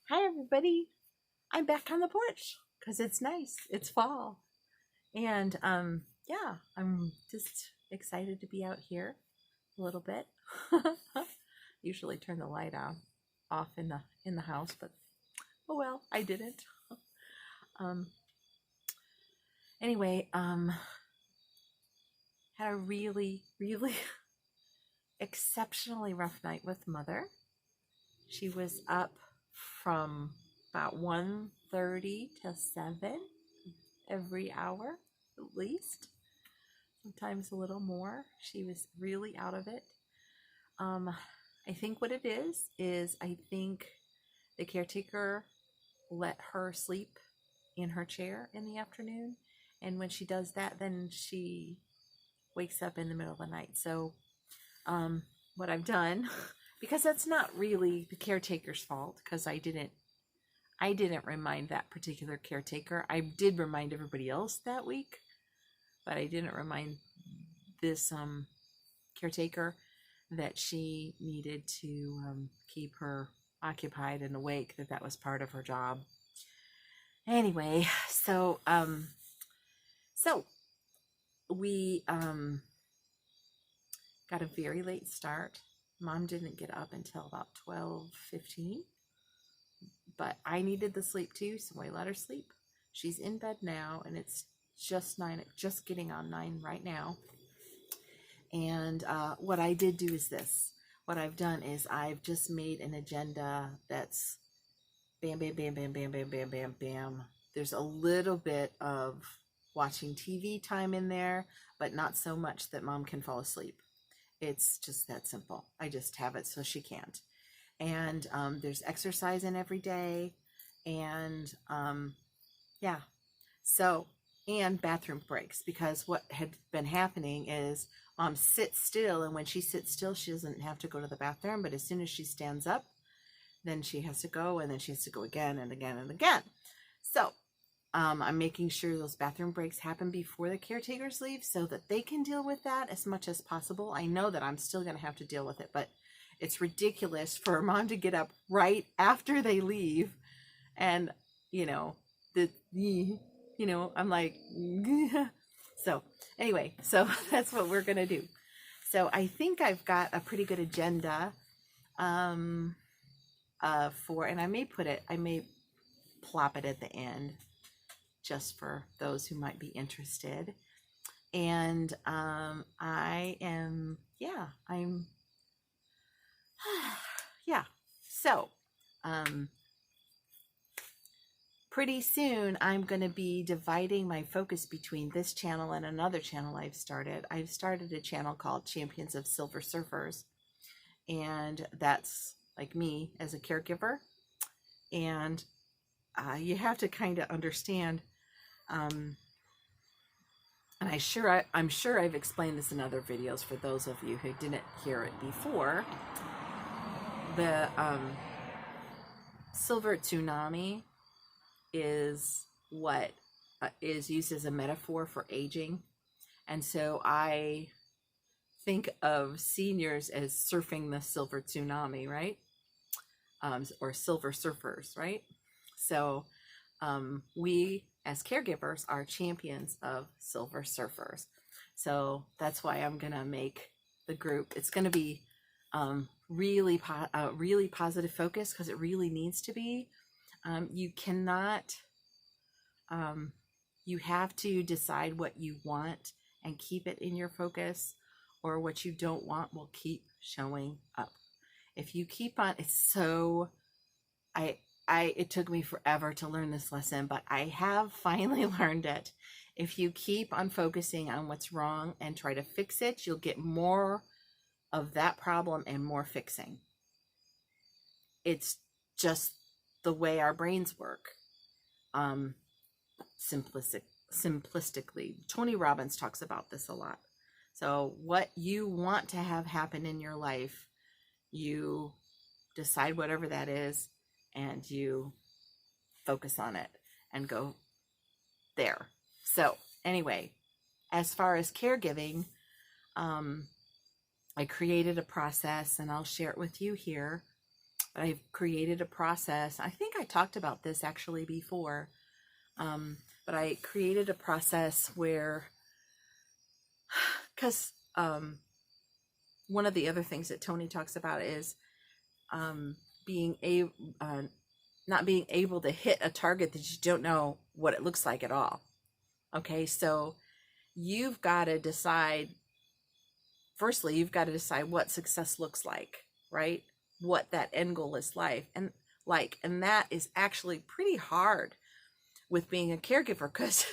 Hi everybody. I'm back on the porch because it's nice. It's fall. And yeah, I'm just excited to be out here a little bit. Usually turn the light off in the house, but oh well, I didn't. Um anyway, had a really exceptionally rough night with mother. She was up from about 1:30 to 7 every hour at least, sometimes a little more. She was really out of it. I think what it is I think the caretaker let her sleep in her chair in the afternoon, and when she does that, then she wakes up in the middle of the night. So what I've done, because that's not really the caretaker's fault, because I didn't remind that particular caretaker. I did remind everybody else that week, but I didn't remind this caretaker that she needed to keep her occupied and awake, that was part of her job. Anyway, so we got a very late start. Mom didn't get up until about 12:15, but I needed the sleep too, so I let her sleep. She's in bed now, and it's just getting on 9 right now. And what I did do is this. What I've done is I've just made an agenda that's bam, bam, bam, bam, bam, bam, bam, bam, bam. There's a little bit of watching TV time in there, but not so much that Mom can fall asleep. It's just that simple. I just have it so she can't. And there's exercise in every day. And yeah. So, and bathroom breaks, because what had been happening is Mom sits still, and when she sits still, she doesn't have to go to the bathroom, but as soon as she stands up, then she has to go, and then she has to go again and again and again. So I'm making sure those bathroom breaks happen before the caretakers leave so that they can deal with that as much as possible. I know that I'm still going to have to deal with it, but it's ridiculous for Mom to get up right after they leave, and I'm like so anyway, so that's what we're gonna do. So I think I've got a pretty good agenda for, and I may plop it at the end just for those who might be interested. And I'm yeah. So pretty soon I'm going to be dividing my focus between this channel and another channel I've started. I've started a channel called Champions of Silver Surfers, and that's like me as a caregiver. And you have to kind of understand, and I'm sure I've explained this in other videos for those of you who didn't hear it before. The silver tsunami is what is used as a metaphor for aging. And so I think of seniors as surfing the silver tsunami, right? Or silver surfers, right? So we as caregivers are champions of silver surfers. So that's why I'm gonna make the group. It's gonna be really positive focus, because it really needs to be. You cannot, you have to decide what you want and keep it in your focus, or what you don't want will keep showing up. If you keep on, it took me forever to learn this lesson, but I have finally learned it. If you keep on focusing on what's wrong and try to fix it, you'll get more of that problem and more fixing. It's just the way our brains work. Simplistically, Tony Robbins talks about this a lot. So what you want to have happen in your life, you decide whatever that is, and you focus on it and go there. So anyway, as far as caregiving, I created a process, and I'll share it with you here. But I've created a process. I think I talked about this actually before. But I created a process where, because one of the other things that Tony talks about is being not being able to hit a target that you don't know what it looks like at all. Okay, so you've got to decide, firstly, you've got to decide what success looks like, right? What that end goal is and that is actually pretty hard with being a caregiver, because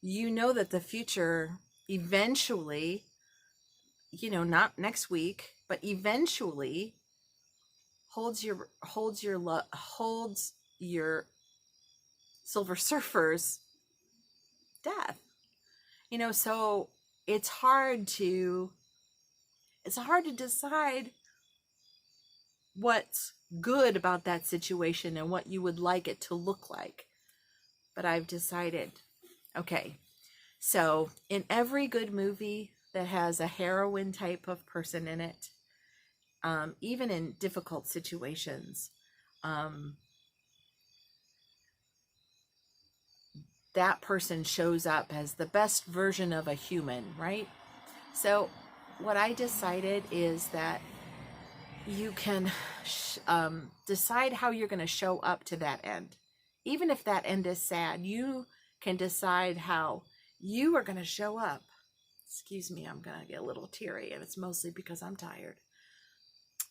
you know that the future eventually, not next week, but eventually holds your Silver Surfer's death. So it's hard to decide what's good about that situation and what you would like it to look like. But I've decided, okay, so in every good movie that has a heroine type of person in it, even in difficult situations, that person shows up as the best version of a human, right? So what I decided is that you can decide how you're going to show up to that end. Even if that end is sad, you can decide how you are going to show up. Excuse me, I'm going to get a little teary, and it's mostly because I'm tired.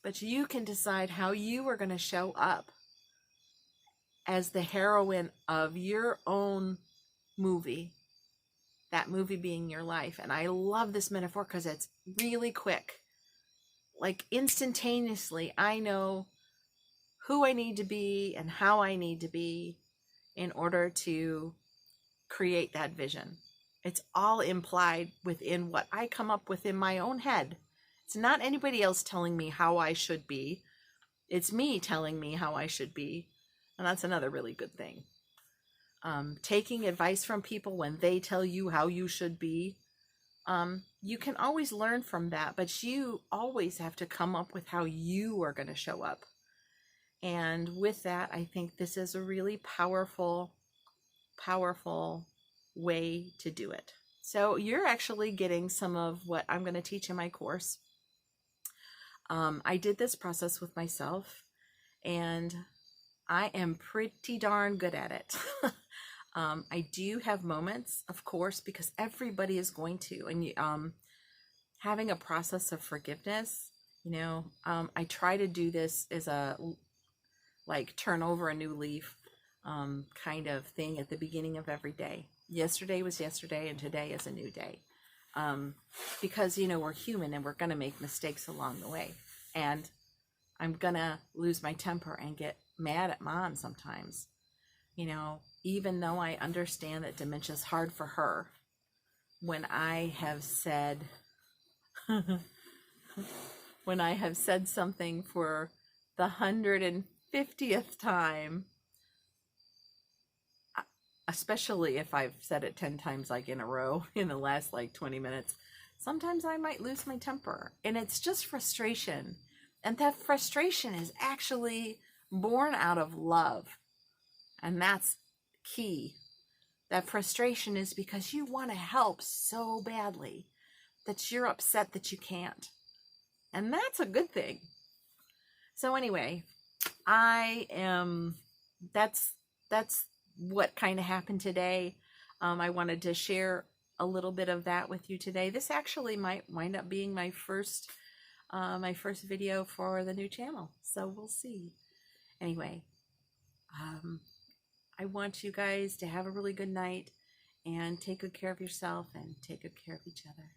But you can decide how you are going to show up as the heroine of your own movie, that movie being your life. And I love this metaphor because it's really quick. Like instantaneously, I know who I need to be and how I need to be in order to create that vision. It's all implied within what I come up with in my own head. It's not anybody else telling me how I should be. It's me telling me how I should be. And that's another really good thing. Taking advice from people when they tell you how you should be. You can always learn from that, but you always have to come up with how you are going to show up. And with that, I think this is a really powerful way to do it. So you're actually getting some of what I'm going to teach in my course. I did this process with myself, and I am pretty darn good at it. I do have moments, of course, because everybody is going to, and having a process of forgiveness, I try to do this as a turn over a new leaf kind of thing at the beginning of every day. Yesterday was yesterday, and today is a new day. Because, we're human and we're going to make mistakes along the way. And I'm going to lose my temper and get mad at Mom sometimes. Even though I understand that dementia is hard for her, when I have said, something for the 150th time, especially if I've said it 10 times in a row in the last 20 minutes, sometimes I might lose my temper, and it's just frustration. And that frustration is actually born out of love. And that's key. That frustration is because you want to help so badly that you're upset that you can't. And that's a good thing. So anyway, that's what kind of happened today. I wanted to share a little bit of that with you today. This actually might wind up being my first video for the new channel. So we'll see. Anyway, I want you guys to have a really good night and take good care of yourself and take good care of each other.